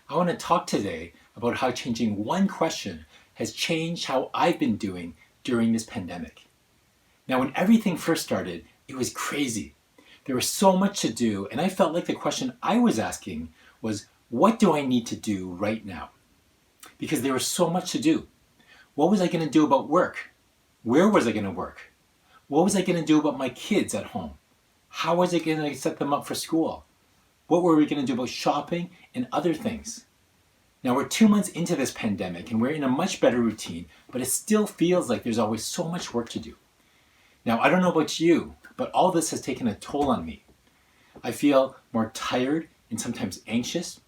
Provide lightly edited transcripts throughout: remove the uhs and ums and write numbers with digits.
I want to talk today about how changing one question has changed how I've been doing during this pandemic. Now, when everything first started, it was crazy. There was so much to do, and I felt like the question I was asking was, what do I need to do right now? Because there was so much to do. What was I going to do about work? Where was I going to work? What was I going to do about my kids at home? How was I going to set them up for school? What were we going to do about shopping and other things? Now we're 2 months into this pandemic and we're in a much better routine, but it still feels like there's always so much work to do. Now I don't know about you, but all this has taken a toll on me. I feel more tired and sometimes anxious.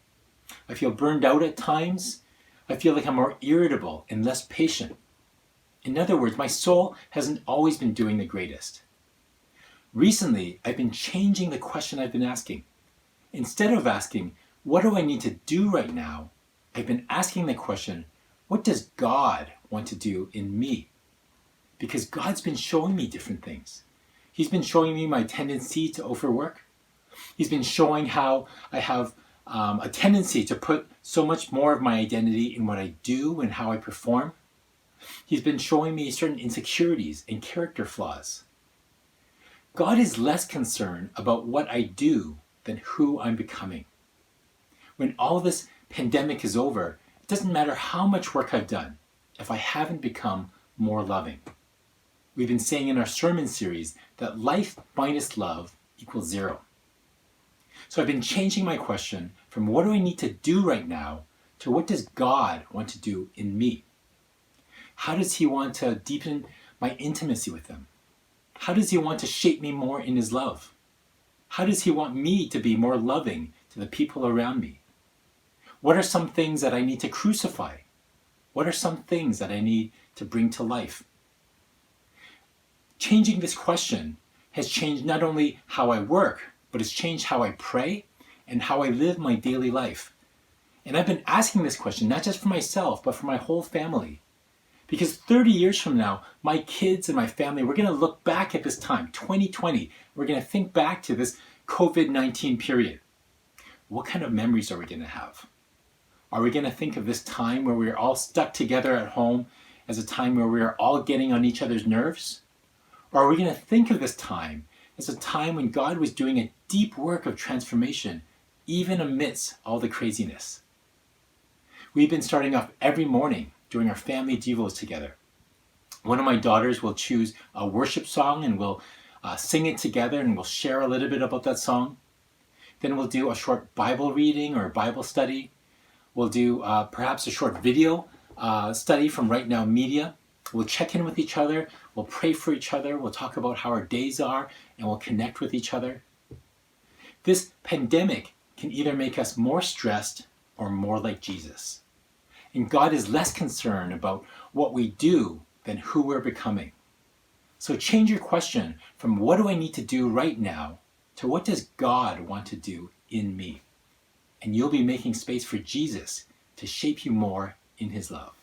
I feel burned out at times. I feel like I'm more irritable and less patient. In other words, my soul hasn't always been doing the greatest. Recently, I've been changing the question I've been asking. Instead of asking, what do I need to do right now? I've been asking the question, what does God want to do in me? Because God's been showing me different things. He's been showing me my tendency to overwork. He's been showing how I have a tendency to put so much more of my identity in what I do and how I perform. He's been showing me certain insecurities and character flaws. God is less concerned about what I do than who I'm becoming. When all this pandemic is over, it doesn't matter how much work I've done if I haven't become more loving. We've been saying in our sermon series that life minus love equals zero. So I've been changing my question from what do I need to do right now to what does God want to do in me? How does He want to deepen my intimacy with Him? How does He want to shape me more in His love? How does He want me to be more loving to the people around me? What are some things that I need to crucify? What are some things that I need to bring to life? Changing this question has changed not only how I work, but it's changed how I pray and how I live my daily life. And I've been asking this question not just for myself, but for my whole family. Because 30 years from now, my kids and my family, we're going to look back at this time, 2020. We're going to think back to this COVID-19 period. What kind of memories are we going to have? Are we going to think of this time where we are all stuck together at home as a time where we are all getting on each other's nerves? Or are we going to think of this time as a time when God was doing a deep work of transformation, even amidst all the craziness? We've been starting off every morning doing our family devos together. One of my daughters will choose a worship song and we'll sing it together and we'll share a little bit about that song. Then we'll do a short Bible reading or Bible study. We'll do perhaps a short video study from Right Now Media. We'll check in with each other. We'll pray for each other. We'll talk about how our days are and we'll connect with each other. This pandemic can either make us more stressed or more like Jesus. And God is less concerned about what we do than who we're becoming. So change your question from what do I need to do right now to what does God want to do in me? And you'll be making space for Jesus to shape you more in His love.